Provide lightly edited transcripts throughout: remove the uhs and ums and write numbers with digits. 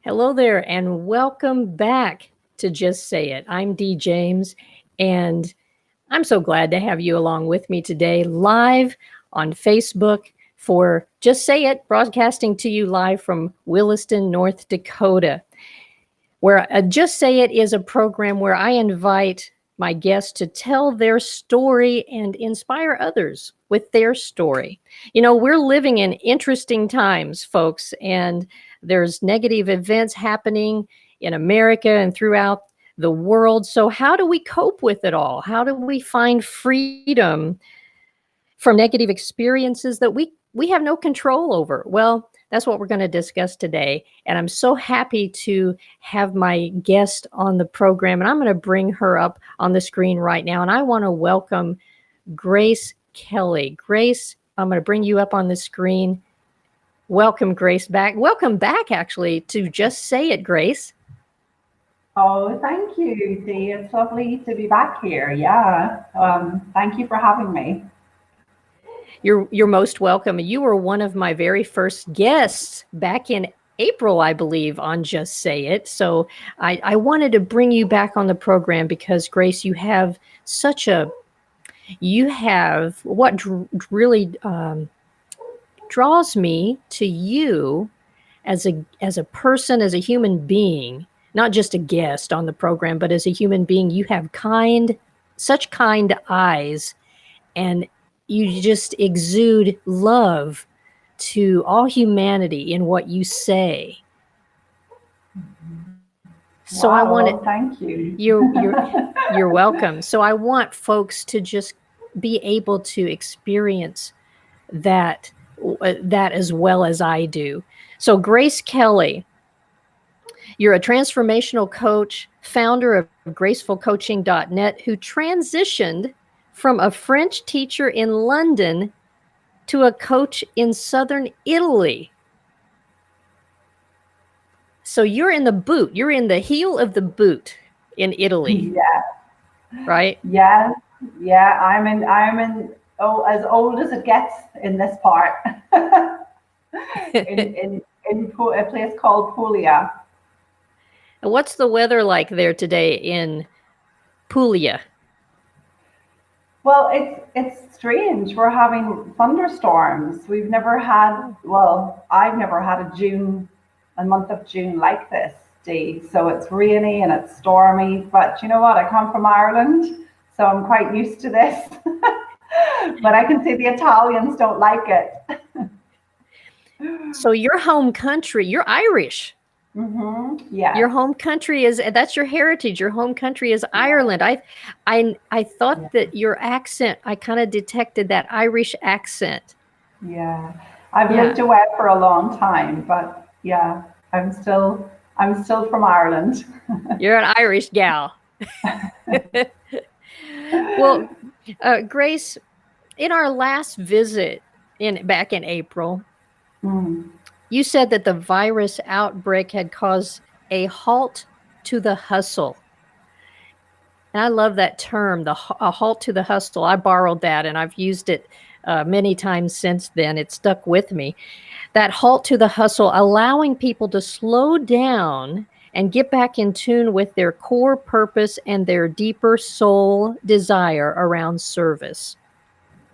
Hello there, and welcome back to Just Say It. I'm Dee James, and I'm so glad to have you along with me today, live on Facebook for Just Say It, broadcasting to you live from Williston, North Dakota, where Just Say It is a program where I invite my guests to tell their story and inspire others with their story. You know, we're living in interesting times, folks, and there's negative events happening in America and throughout the world. So, how do we cope with it all? How do we find freedom from negative experiences that we have no control over? Well, that's what we're going to discuss today. And I'm so happy to have my guest on the program. And I'm going to bring her up on the screen right now. And I want to welcome Grace Kelly. Grace, I'm going to bring you up on the screen. Welcome, Grace, back. Welcome back, actually, to Just Say It, Grace. Oh, thank you, Dee. It's lovely to be back here. Yeah. Thank you for having me. You're most welcome. You were one of my very first guests back in April, I believe, on Just Say It. So I wanted to bring you back on the program because, Grace, you have what really draws me to you as a person, as a human being, not just a guest on the program, but as a human being. You have such kind eyes, and you just exude love to all humanity in what you say. So I Wow. want Well, thank you. you're welcome. So I want folks to just be able to experience that that as well as I do. So Grace Kelly, you're a transformational coach, founder of gracefulcoaching.net, who transitioned from a French teacher in London to a coach in southern Italy. So you're in the boot, you're in the heel of the boot in Italy, Yeah. right? Yes. Yeah. I'm in oh as old as it gets in this part. In a place called Puglia. What's the weather like there today in Puglia? Well, it's strange. We're having thunderstorms. We've never had, well, I've never had a month of June like this, Dee. So it's rainy and it's stormy. But you know what? I come from Ireland, so I'm quite used to this. But I can see the Italians don't like it. So your home country, you're Irish. Yes. Your home country is that's your heritage. Your home country is Ireland. I thought Yeah. that your accent, I kind of detected that Irish accent. Yeah. I've Yeah. lived away for a long time, but yeah, I'm still from Ireland. You're an Irish gal. Well, Grace, in our last visit back in April, Mm. you said that the virus outbreak had caused a halt to the hustle. And I love that term, a halt to the hustle. I borrowed that and I've used it many times since then. It stuck with me. That halt to the hustle, allowing people to slow down and get back in tune with their core purpose and their deeper soul desire around service.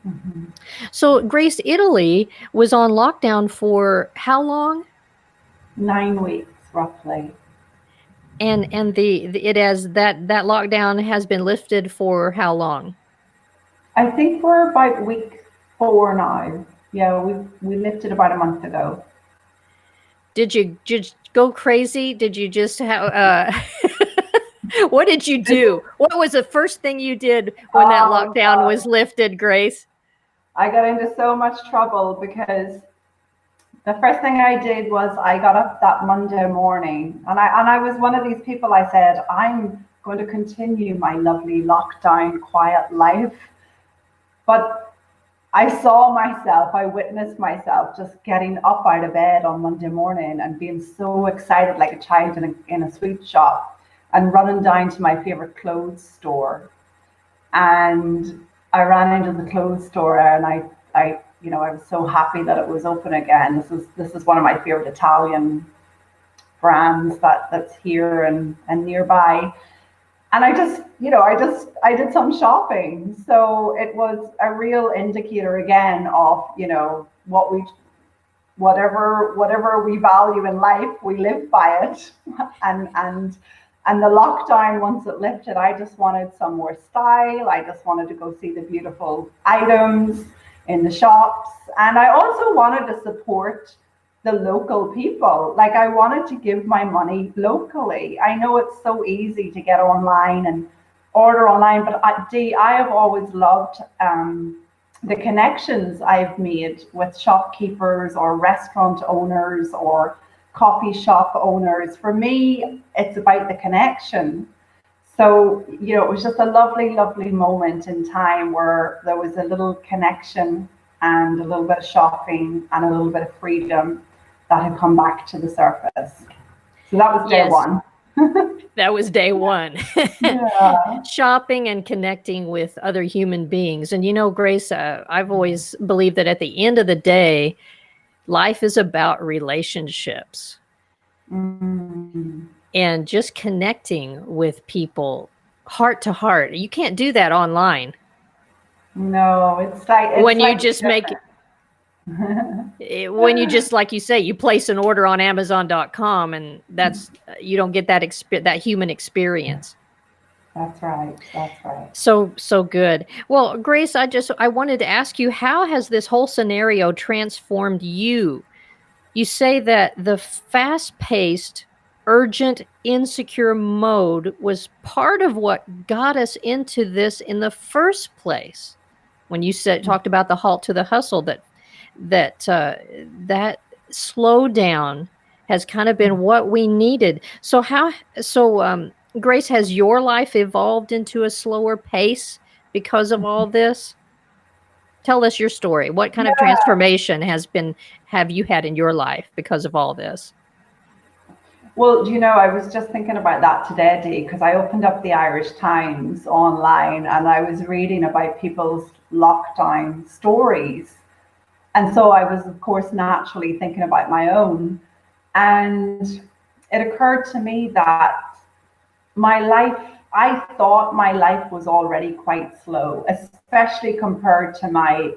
Mhm. So, Grace, Italy was on lockdown for how long? 9 weeks roughly. And the it has that lockdown has been lifted for how long? I think we're about week 4 now. Yeah, we lifted about a month ago. Did you just go crazy? Did you just have what did you This, do? What was the first thing you did when that oh lockdown God, was lifted, Grace? I got into so much trouble because the first thing I did was I got up that Monday morning, and I was one of these people. I said I'm going to continue my lovely lockdown quiet life, but I saw myself, I witnessed myself just getting up out of bed on Monday morning and being so excited like a child in a sweet shop and running down to my favorite clothes store. And I ran into the clothes store and I was so happy that it was open again. This is one of my favorite Italian brands that's here and nearby. And I just, I did some shopping. So it was a real indicator again of, whatever we value in life, we live by it. And the lockdown, once it lifted, I just wanted some more style. I just wanted to go see the beautiful items in the shops. And I also wanted to support the local people. Like, I wanted to give my money locally. I know it's so easy to get online and order online, but I have always loved the connections I've made with shopkeepers or restaurant owners or coffee shop owners. For me, it's about the connection. So, it was just a lovely, lovely moment in time where there was a little connection and a little bit of shopping and a little bit of freedom that had come back to the surface. So that was day one. That was day one. Yeah. Shopping and connecting with other human beings. And Grace, I've always believed that at the end of the day, life is about relationships. And just connecting with people heart to heart. You can't do that online. No, it's like when you just make when you just, like you say, you place an order on Amazon.com, and you don't get that human experience. That's right. So good. Well, Grace, I wanted to ask you, how has this whole scenario transformed you? You say that the fast-paced, urgent, insecure mode was part of what got us into this in the first place. When you talked about the halt to the hustle, that slowdown has kind of been what we needed. So Grace, has your life evolved into a slower pace because of all this? Tell us your story. What kind of transformation have you had in your life because of all this? Well, I was just thinking about that today, Dee, because I opened up the Irish Times online and I was reading about people's lockdown stories. And so I was, of course, naturally thinking about my own. And it occurred to me that I thought my life was already quite slow, especially compared to my,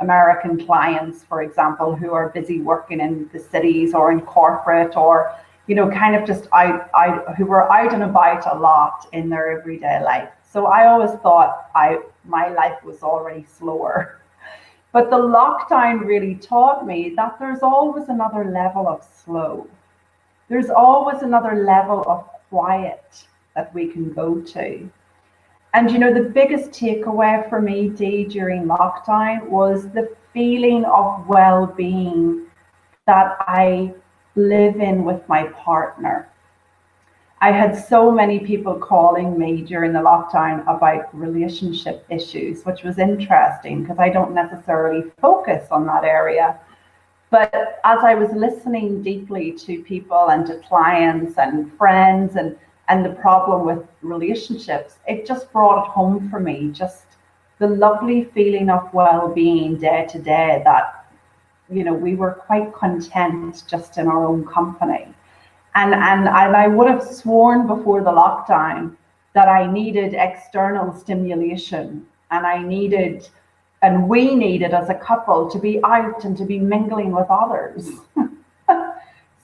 American clients, for example, who are busy working in the cities or in corporate or, kind of just who were out and about a lot in their everyday life. So I always thought my life was already slower. But the lockdown really taught me that there's always another level of slow. There's always another level of quiet that we can go to. And the biggest takeaway for me, Dee, during lockdown was the feeling of well-being that I live in with my partner. I had so many people calling me during the lockdown about relationship issues, which was interesting because I don't necessarily focus on that area. But as I was listening deeply to people and to clients and friends and the problem with relationships, it just brought it home for me, just the lovely feeling of well-being day to day that, we were quite content just in our own company. And I would have sworn before the lockdown that I needed external stimulation and we needed as a couple to be out and to be mingling with others.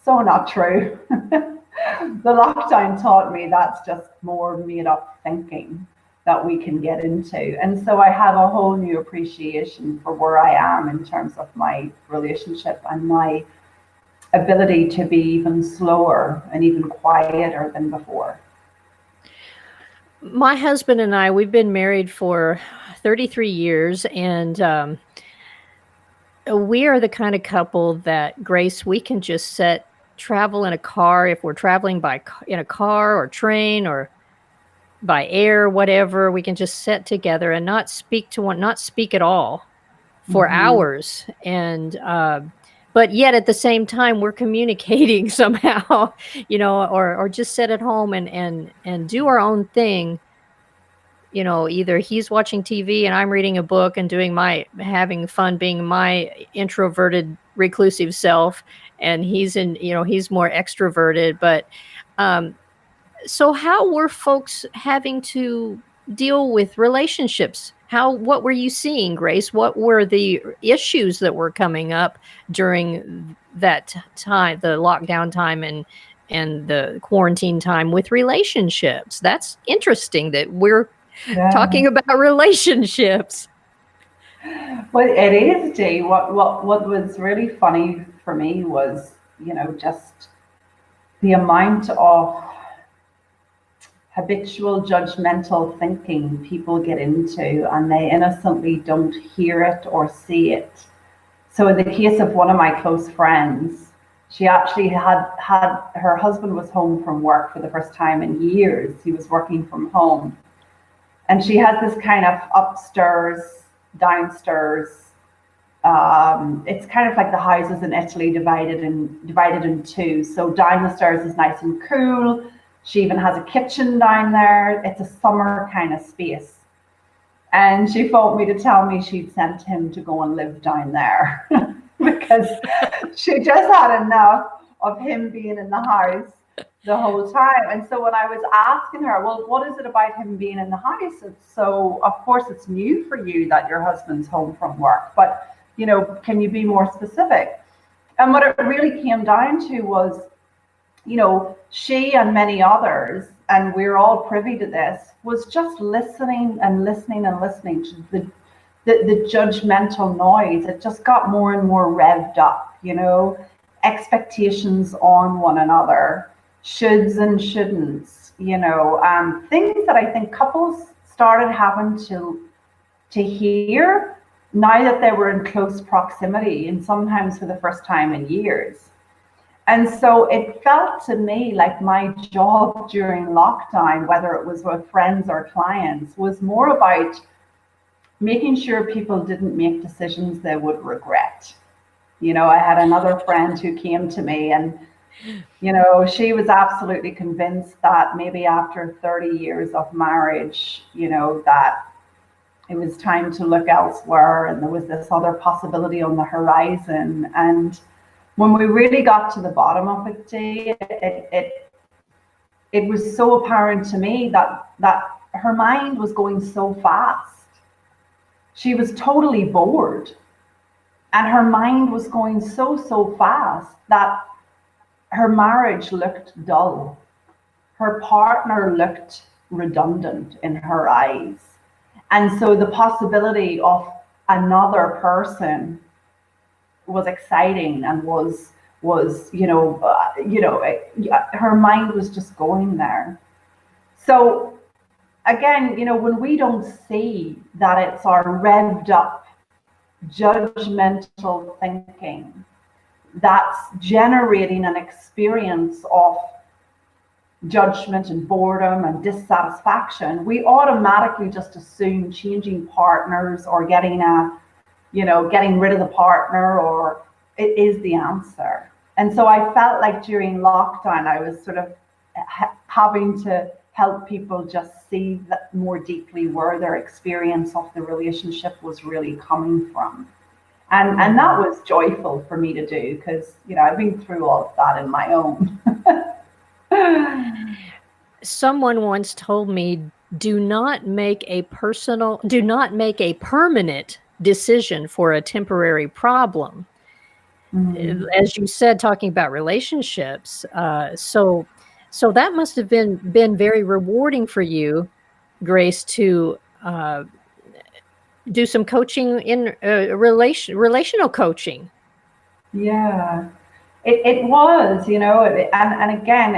So not true. The lockdown taught me that's just more made up thinking that we can get into. And so I have a whole new appreciation for where I am in terms of my relationship and my ability to be even slower and even quieter than before. My husband and I, we've been married for 33 years, and we are the kind of couple that, Grace, we can just travel in a car. If we're traveling in a car or train or by air, whatever, we can just sit together and not speak at all for hours. And but yet at the same time, we're communicating somehow, or just sit at home and do our own thing, either he's watching TV and I'm reading a book and having fun being my introverted, reclusive self, and he's more extroverted. But so how were folks having to deal with relationships? What were you seeing, Grace? What were the issues that were coming up during that time, the lockdown time and the quarantine time with relationships? That's interesting that we're talking about relationships. Well, it is, Dee. What was really funny for me was, just the amount of habitual judgmental thinking people get into, and they innocently don't hear it or see it. So in the case of one of my close friends, she actually had her husband was home from work for the first time in years. He was working from home. And she has this kind of upstairs, downstairs. It's kind of like the houses in Italy divided in two. So down the stairs is nice and cool. She even has a kitchen down there. It's a summer kind of space. And she phoned me to tell me she'd sent him to go and live down there because she just had enough of him being in the house the whole time. And so when I was asking her, well, what is it about him being in the house? So of course it's new for you that your husband's home from work, but can you be more specific? And what it really came down to was, she and many others, and we're all privy to this, was just listening and listening and listening to the judgmental noise. It just got more and more revved up, expectations on one another, shoulds and shouldn'ts, things that I think couples started having to hear now that they were in close proximity, and sometimes for the first time in years. And so it felt to me like my job during lockdown, whether it was with friends or clients, was more about making sure people didn't make decisions they would regret. I had another friend who came to me, and she was absolutely convinced that maybe after 30 years of marriage, that it was time to look elsewhere, and there was this other possibility on the horizon. And when we really got to the bottom of it, it was so apparent to me that her mind was going so fast. She was totally bored, and her mind was going so fast that her marriage looked dull. Her partner looked redundant in her eyes. And so the possibility of another person was exciting and was her mind was just going there. So again, when we don't see that it's our revved up judgmental thinking that's generating an experience of judgment and boredom and dissatisfaction, we automatically just assume changing partners or getting rid of the partner or it is the answer. And so I felt like during lockdown, I was sort of having to help people just see that more deeply where their experience of the relationship was really coming from. And that was joyful for me to do because, I've been through all of that in my own. Someone once told me, do not make a permanent decision for a temporary problem. Mm-hmm. As you said, talking about relationships. So that must have been very rewarding for you, Grace, to do some coaching in relational coaching. Yeah, it was, and again,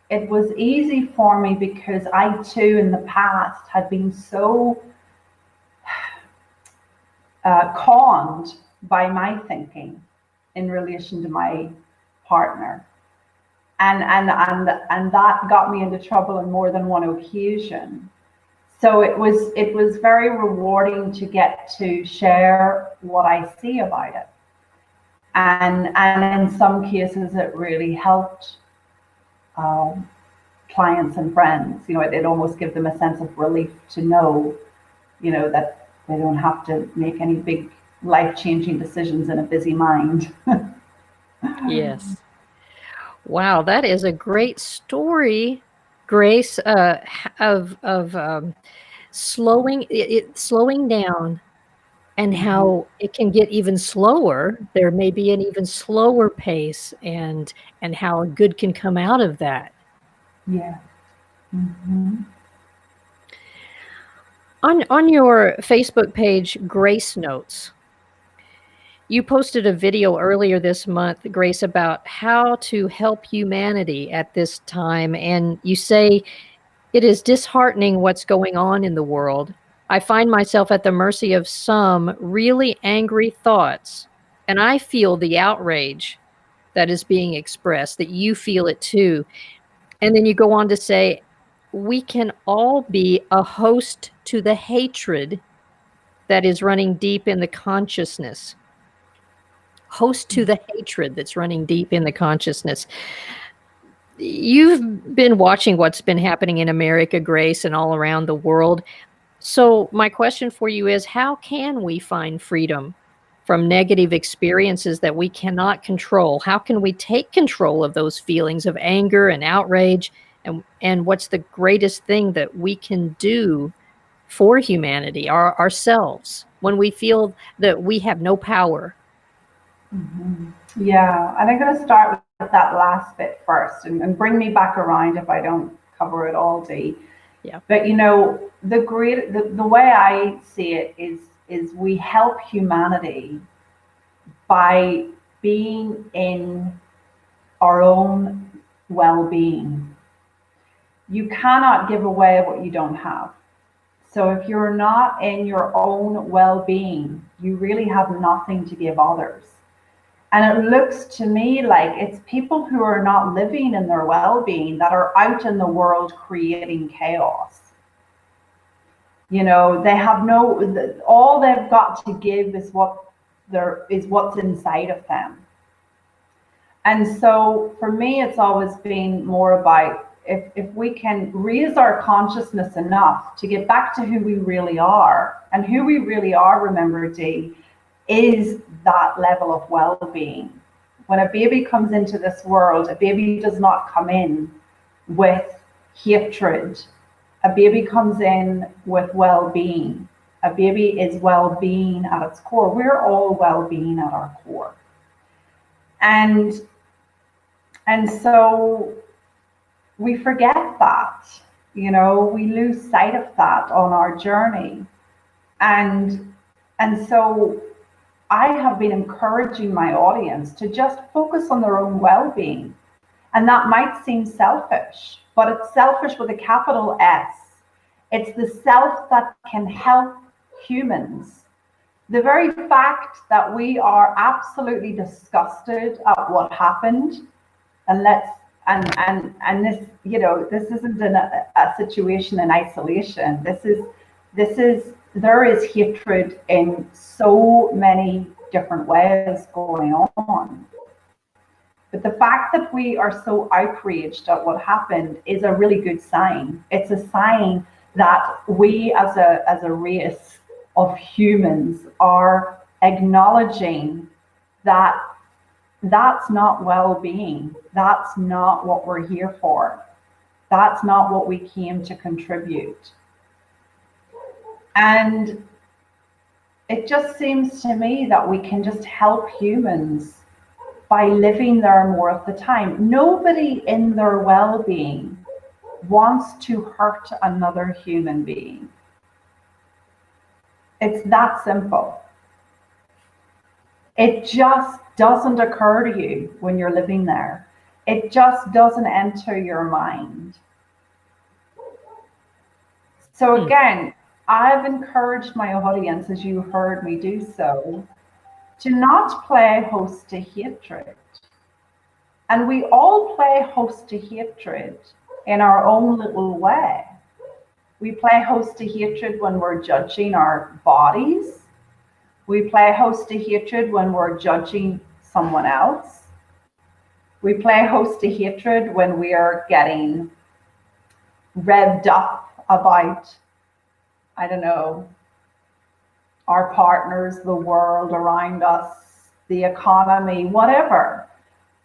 it was easy for me because I too in the past had been so conned by my thinking in relation to my partner, and that got me into trouble on more than one occasion. So it was very rewarding to get to share what I see about it, and in some cases it really helped clients and friends. It almost gives them a sense of relief to know, that they don't have to make any big life-changing decisions in a busy mind. Yes. Wow, that is a great story, Grace, of slowing down, and Mhm. how it can get even slower. There may be an even slower pace, and how good can come out of that. Yeah. Hmm. On your Facebook page, Grace Notes, you posted a video earlier this month, Grace, about how to help humanity at this time, and you say, "It is disheartening what's going on in the world. I find myself at the mercy of some really angry thoughts, and I feel the outrage that is being expressed, that you feel it too." And then you go on to say, "We can all be a host to the hatred that is running deep in the consciousness." Host to the hatred that's running deep in the consciousness. You've been watching what's been happening in America, Grace, and all around the world. So, my question for you is, how can we find freedom from negative experiences that we cannot control? How can we take control of those feelings of anger and outrage? And what's the greatest thing that we can do for humanity, ourselves, when we feel that we have no power? Hmm. Yeah, and I'm going to start with that last bit first, and bring me back around if I don't cover it all, Dee. Yeah. But the way I see it is we help humanity by being in our own well-being. You cannot give away what you don't have. So if you're not in your own well-being, you really have nothing to give others. And it looks to me like it's people who are not living in their well-being that are out in the world creating chaos. They have all they've got to give is what's inside of them. And so for me, it's always been more about, if we can raise our consciousness enough to get back to who we really are. And who we really are, remember, Dee, is that level of well-being. When a baby comes into this world, a baby does not come in with hatred. A baby comes in with well-being. A baby is well-being at its core. We're all well-being at our core. And so we forget that, we lose sight of that on our journey. And so I have been encouraging my audience to just focus on their own well-being. And that might seem selfish, but it's selfish with a capital S. It's the self that can help humans. The very fact that we are absolutely disgusted at what happened, and this, this isn't a situation in isolation. There is hatred in so many different ways going on. But the fact that we are so outraged at what happened is a really good sign. It's a sign that we as a race of humans are acknowledging that that's not well-being. That's not what we're here for. That's not what we came to contribute. And it just seems to me that we can just help humans by living there more of the time. Nobody in their well-being wants to hurt another human being. It's that simple. It just doesn't occur to you when you're living there. It just doesn't enter your mind. So again, I've encouraged my audience, as you heard me do so, to not play host to hatred. And we all play host to hatred in our own little way. We play host to hatred when we're judging our bodies. We play host to hatred when we're judging someone else. We play host to hatred when we are getting revved up about, I don't know, our partners, the world around us, the economy, whatever.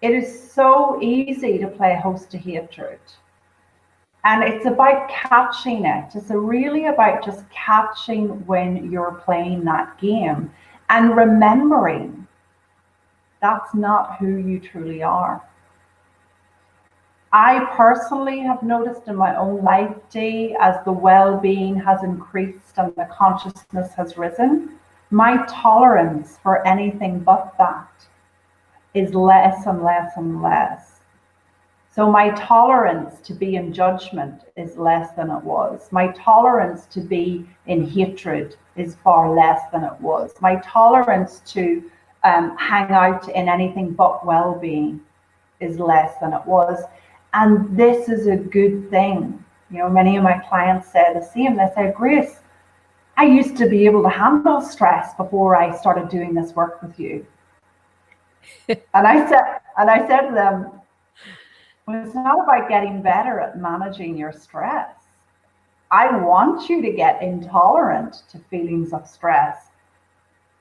It is so easy to play host to hatred. And it's about catching it. It's really about just catching when you're playing that game and remembering that's not who you truly are. I personally have noticed in my own life, Dee, as the well-being has increased and the consciousness has risen, my tolerance for anything but that is less and less and less. So my tolerance to be in judgment is less than it was. My tolerance to be in hatred is far less than it was. My tolerance to hang out in anything but well-being is less than it was. And this is a good thing. You know, many of my clients say the same. They say, Grace, I used to be able to handle stress before I started doing this work with you. And I said to them, well, it's not about getting better at managing your stress. I want you to get intolerant to feelings of stress,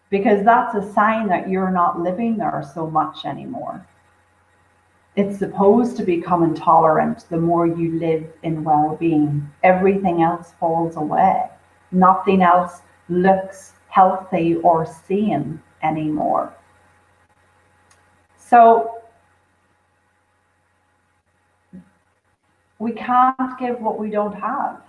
because that's a sign that you're not living there so much anymore. It's supposed to become intolerant the more you live in well-being. Everything else falls away. Nothing else looks healthy or sane anymore. So we can't give what we don't have.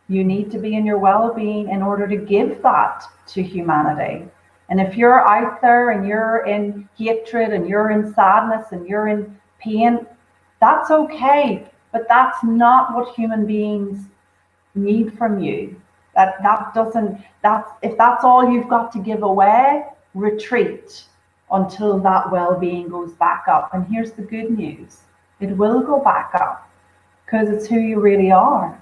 You need to be in your well-being in order to give that to humanity. And if you're out there and you're in hatred and you're in sadness and you're in pain, that's okay, but that's not what human beings need from you. If that's all you've got to give away, retreat until that well-being goes back up. And here's the good news. It will go back up because it's who you really are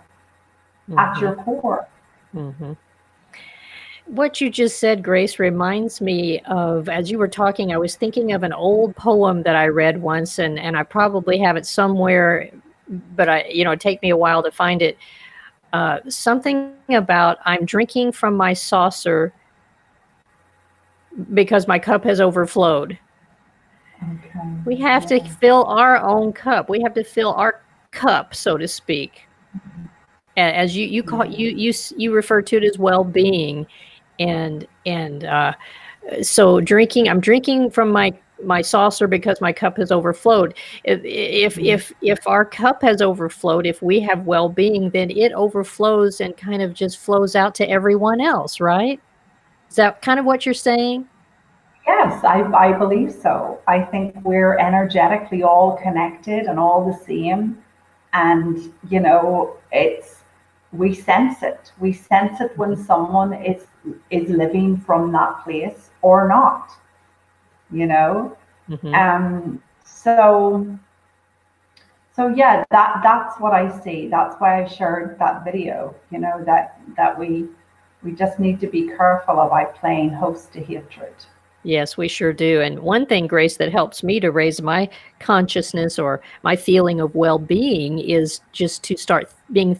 at your core. Mm-hmm. What you just said, Grace, reminds me of, as you were talking, I was thinking of an old poem that I read once, and I probably have it somewhere, but it'd take me a while to find it. Something about, I'm drinking from my saucer because my cup has overflowed. Okay. We have to fill our own cup. We have to fill our cup, so to speak. As you refer to it as well-being, and so I'm drinking from my saucer because my cup has overflowed. If our cup has overflowed, if we have well-being, then it overflows and kind of just flows out to everyone else, right? Is that kind of what you're saying? Yes, I believe so. I think we're energetically all connected and all the same. And, we sense it. We sense it when someone is living from that place or not, Mm-hmm. So yeah, that's what I see. That's why I shared that video, that we just need to be careful about playing host to hatred. Yes, we sure do. And one thing, Grace, that helps me to raise my consciousness or my feeling of well-being is just to start being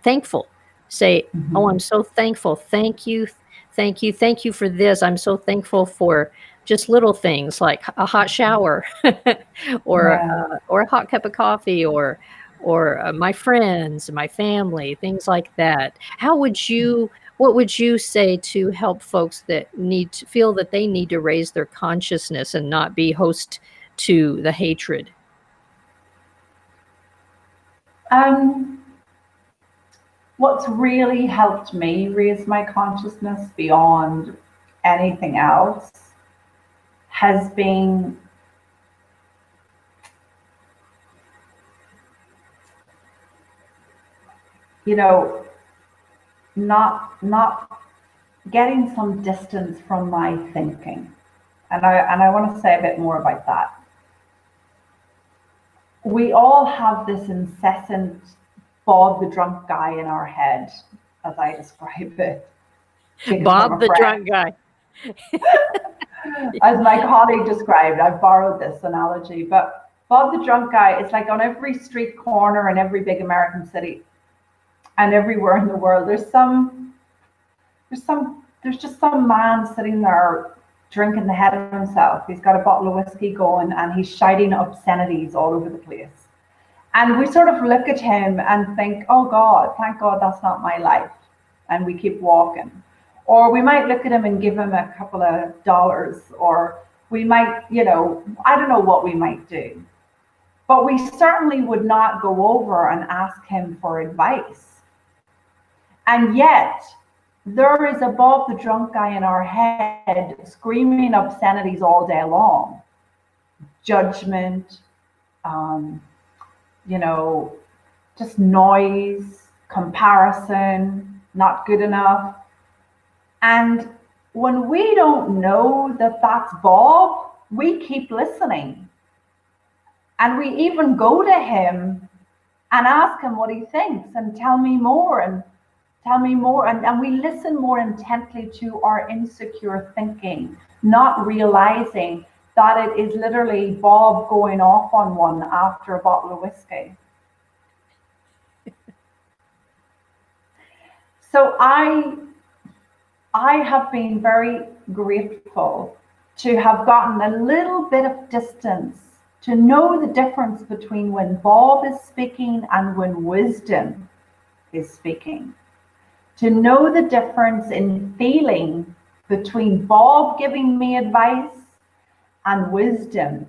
thankful. Say, oh, I'm so thankful. Thank you. Thank you. Thank you for this. I'm so thankful for just little things like a hot shower or Yeah. a hot cup of coffee or my friends, my family, things like that. What would you say to help folks that need to feel that they need to raise their consciousness and not be host to the hatred? What's really helped me raise my consciousness beyond anything else has been not getting some distance from my thinking. And I want to say a bit more about that. We all have this incessant Bob the drunk guy in our head, as I describe it. Bob the drunk guy. As my colleague described, I've borrowed this analogy, but Bob the drunk guy is like on every street corner in every big American city. And everywhere in the world, there's just some man sitting there drinking the head of himself. He's got a bottle of whiskey going and he's shouting obscenities all over the place. And we sort of look at him and think, oh God, thank God that's not my life. And we keep walking. Or we might look at him and give him a couple of dollars, or we might, I don't know what we might do. But we certainly would not go over and ask him for advice. And yet, there is a Bob the drunk guy in our head screaming obscenities all day long. Judgment, just noise, comparison, not good enough. And when we don't know that that's Bob, we keep listening. And we even go to him and ask him what he thinks and tell me more. And we listen more intently to our insecure thinking, not realizing that it is literally Bob going off on one after a bottle of whiskey. So I have been very grateful to have gotten a little bit of distance, to know the difference between when Bob is speaking and when wisdom is speaking. To know the difference in feeling between Bob giving me advice and wisdom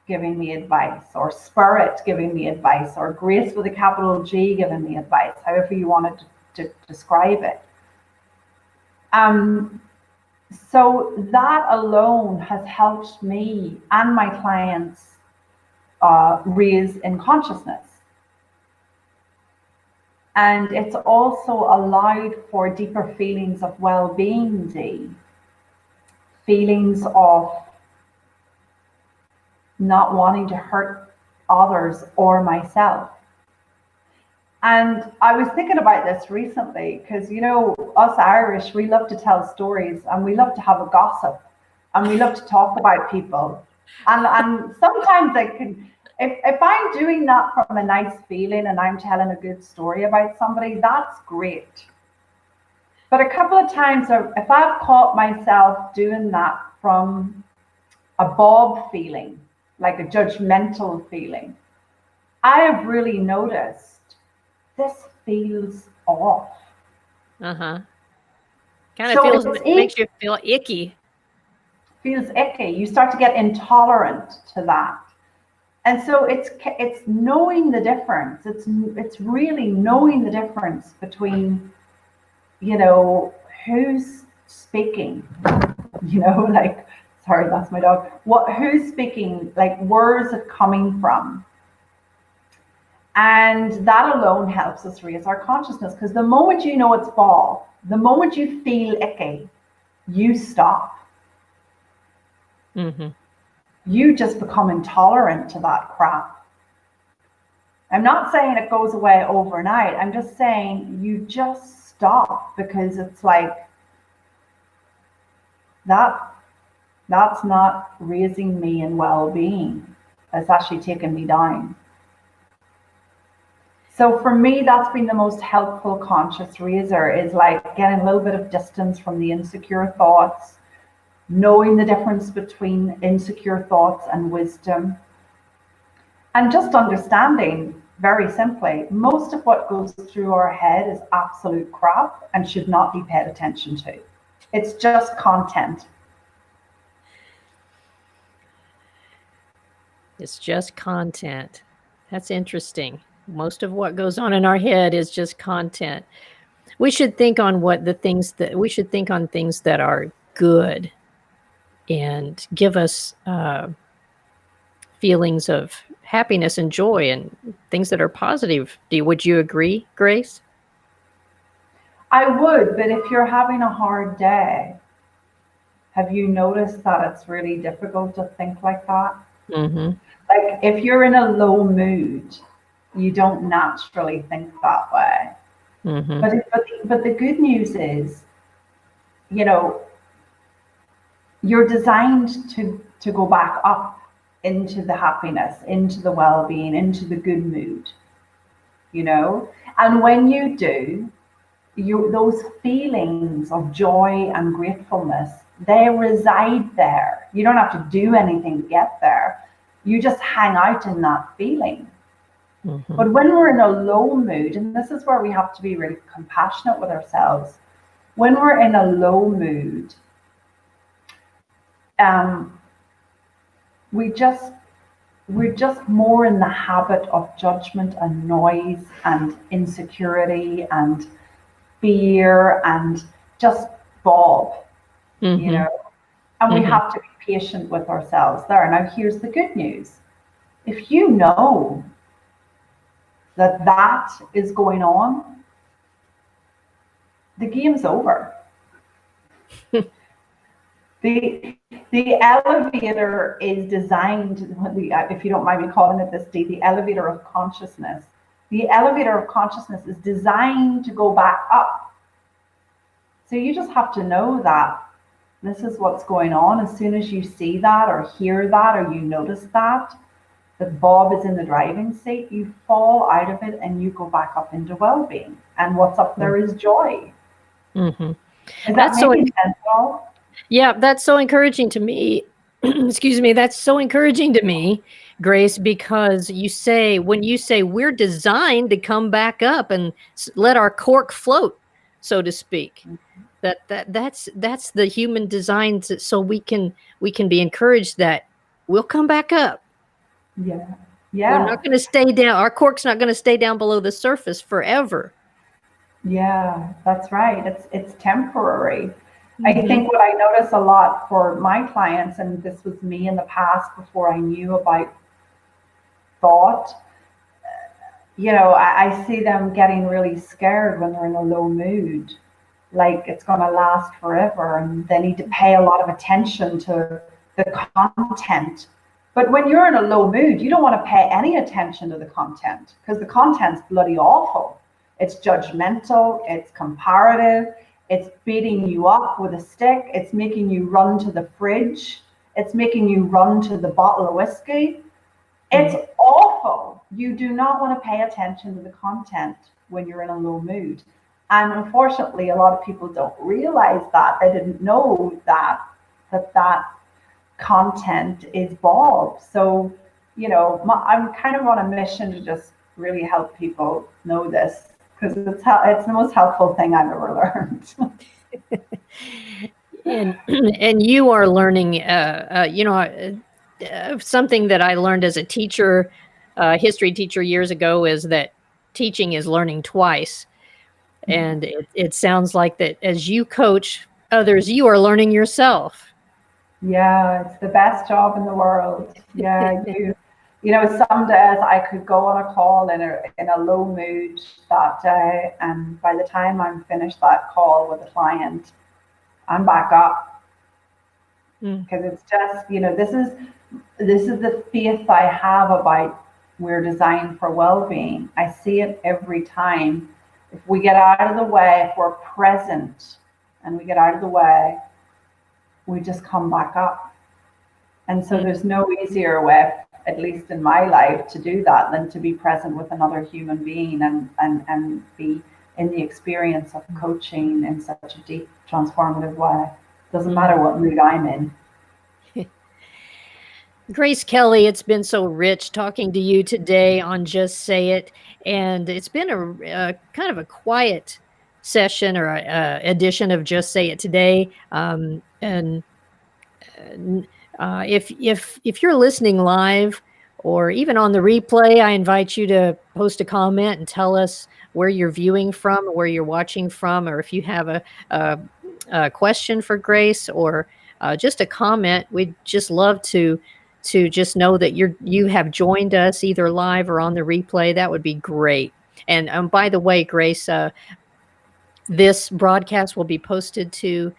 giving me advice, or spirit giving me advice, or grace with a capital G giving me advice, however you wanted to describe it. So that alone has helped me and my clients raise in consciousness. And it's also allowed for deeper feelings of well-being, Dee. Feelings of not wanting to hurt others or myself. And I was thinking about this recently because, us Irish, we love to tell stories and we love to have a gossip and we love to talk about people. And sometimes I can, if I'm doing that from a nice feeling and I'm telling a good story about somebody, that's great. But a couple of times, if I've caught myself doing that from a Bob feeling, like a judgmental feeling, I have really noticed this feels off. Kind of makes you feel icky. Feels icky. You start to get intolerant to that. And so it's knowing the difference. It's really knowing the difference between, who's speaking, sorry, that's my dog. Who's speaking, like, where is it coming from? And that alone helps us raise our consciousness, because the moment you know it's Bob, the moment you feel icky, you stop. Mm-hmm. You just become intolerant to that crap. I'm not saying it goes away overnight. I'm just saying you just stop, because it's like, that's not raising me in well-being. It's actually taking me down. So for me, that's been the most helpful conscious raiser, is like getting a little bit of distance from the insecure thoughts, knowing the difference between insecure thoughts and wisdom, and just understanding, very simply, most of what goes through our head is absolute crap and should not be paid attention to. It's just content. It's just content. That's interesting. Most of what goes on in our head is just content. We should think on things that are good and give us feelings of happiness and joy and things that are positive. Would you agree, Grace? I would, but if you're having a hard day, have you noticed that it's really difficult to think like that? Mm-hmm. Like, if you're in a low mood, you don't naturally think that way. Mm-hmm. But the good news is, you're designed to go back up into the happiness, into the well-being, into the good mood. you know? And when you do, those feelings of joy and gratefulness, they reside there. You don't have to do anything to get there. You just hang out in that feeling. Mm-hmm. But when we're in a low mood, and this is where we have to be really compassionate with ourselves, when we're in a low mood, um, we just we're just more in the habit of judgment and noise and insecurity and fear and just Bob, you Mm-hmm. know. And we Mm-hmm. have to be patient with ourselves there. Now, here's the good news. If you know that that is going on, the game's over. The elevator is designed, if you don't mind me calling it this, the elevator of consciousness. The elevator of consciousness is designed to go back up. So you just have to know that this is what's going on. As soon as you see that or hear that or you notice that Bob is in the driving seat, you fall out of it and you go back up into well-being. And what's up there is joy. Mm-hmm. Is that That's so making sense at all? Yeah, that's so encouraging to me. Excuse me. That's so encouraging to me, Grace, because when you say we're designed to come back up and let our cork float, so to speak. That's the human design so we can be encouraged that we'll come back up. Yeah. We're not Yeah. going to stay down. Our cork's not going to stay down below the surface forever. Yeah, that's right. It's temporary. I Mm-hmm. think what I notice a lot for my clients, and this was me in the past before I knew about thought, I see them getting really scared when they're in a low mood, like it's going to last forever, and they need to pay a lot of attention to the content. But when you're in a low mood, you don't want to pay any attention to the content because the content's bloody awful. It's judgmental, it's comparative, it's beating you up with a stick, it's making you run to the fridge, it's making you run to the bottle of whiskey. It's awful. You do not want to pay attention to the content when you're in a low mood. And unfortunately, a lot of people don't realize that. They didn't know that content is Bob. So, I'm kind of on a mission to just really help people know this because it's the most helpful thing I've ever learned. and and you are learning something that I learned as a teacher, history teacher years ago, is that teaching is learning twice. And it sounds like that as you coach others, you are learning yourself. Yeah, it's the best job in the world. Yeah, some days I could go on a call in a low mood that day, and by the time I'm finished that call with a client, I'm back up because it's just this is the faith I have about we're designed for well-being. I see it every time. If we get out of the way, if we're present, and we get out of the way, we just come back up. And so there's no easier way, at least in my life, to do that than to be present with another human being and be in the experience of coaching in such a deep, transformative way. Doesn't matter what mood I'm in. Grace Kelly, it's been so rich talking to you today on Just Say It. And it's been a kind of a quiet session or edition of Just Say It today. And if you're listening live or even on the replay, I invite you to post a comment and tell us where you're viewing from, where you're watching from, or if you have a question for Grace or just a comment. We'd just love to just know that you have joined us either live or on the replay. That would be great. And by the way, Grace, this broadcast will be posted to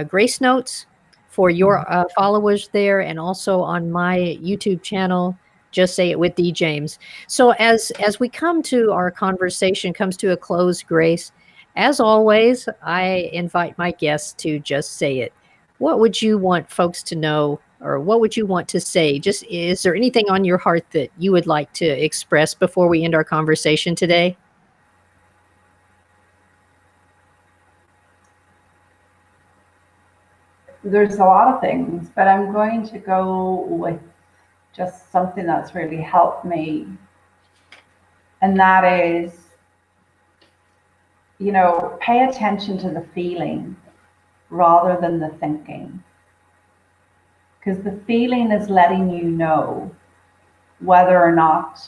Grace Notes for your followers there, and also on my YouTube channel, Just Say It with D. James. So as we come to our conversation comes to a close, Grace, as always, I invite my guests to just say it. What would you want folks to know or what would you want to say? Just, is there anything on your heart that you would like to express before we end our conversation today? There's a lot of things, but I'm going to go with just something that's really helped me. And that is, pay attention to the feeling rather than the thinking. Because the feeling is letting you know whether or not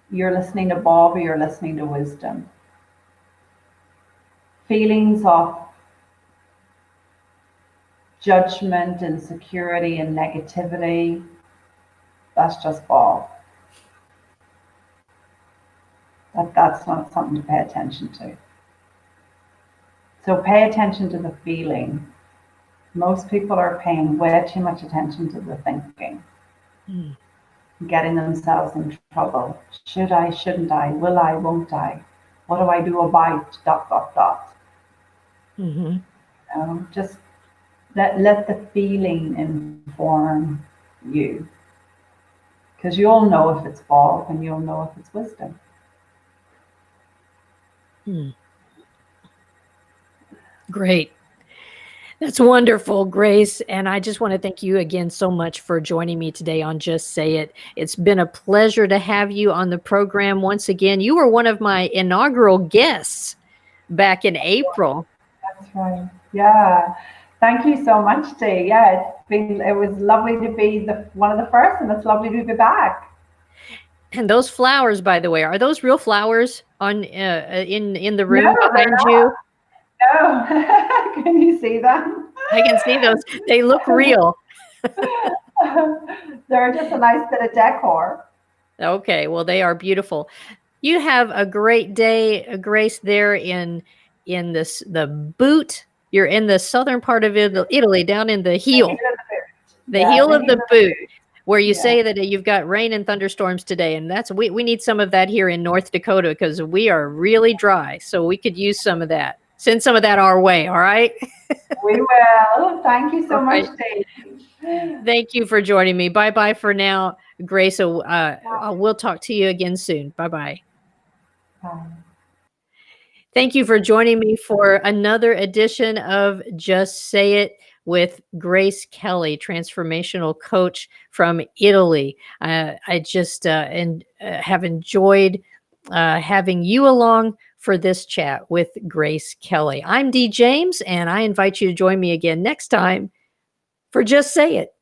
you're listening to Bob or you're listening to wisdom. Feelings of judgment, insecurity, and negativity, that's just Bob. That's not something to pay attention to. So pay attention to the feeling. Most people are paying way too much attention to the thinking, getting themselves in trouble. Should I, shouldn't I, will I, won't I? What do I do about ... Just let the feeling inform you. Because you'll know if it's Bob and you'll know if it's wisdom. Great. That's wonderful, Grace. And I just want to thank you again so much for joining me today on Just Say It. It's been a pleasure to have you on the program once again. You were one of my inaugural guests back in April. That's right. Yeah. Thank you so much, Dee. Yeah, it was lovely to be one of the first, and it's lovely to be back. And those flowers, by the way, are those real flowers on in the room behind you? No. Can you see them? I can see those. They look real. They're just a nice bit of decor. Okay, well, they are beautiful. You have a great day, Grace, there in the boot. You're in the southern part of Italy, down in the heel. The heel of the boot, where you say that you've got rain and thunderstorms today. And we need some of that here in North Dakota, because we are really dry. So we could use some of that. Send some of that our way, all right? We will. Thank you so much, Dave. Thank you for joining me. Bye-bye for now, Grace. So we'll talk to you again soon. Bye-bye. Bye. Thank you for joining me for another edition of Just Say It with Grace Kelly, transformational coach from Italy. I just have enjoyed having you along for this chat with Grace Kelly. I'm Dee James, and I invite you to join me again next time for Just Say It.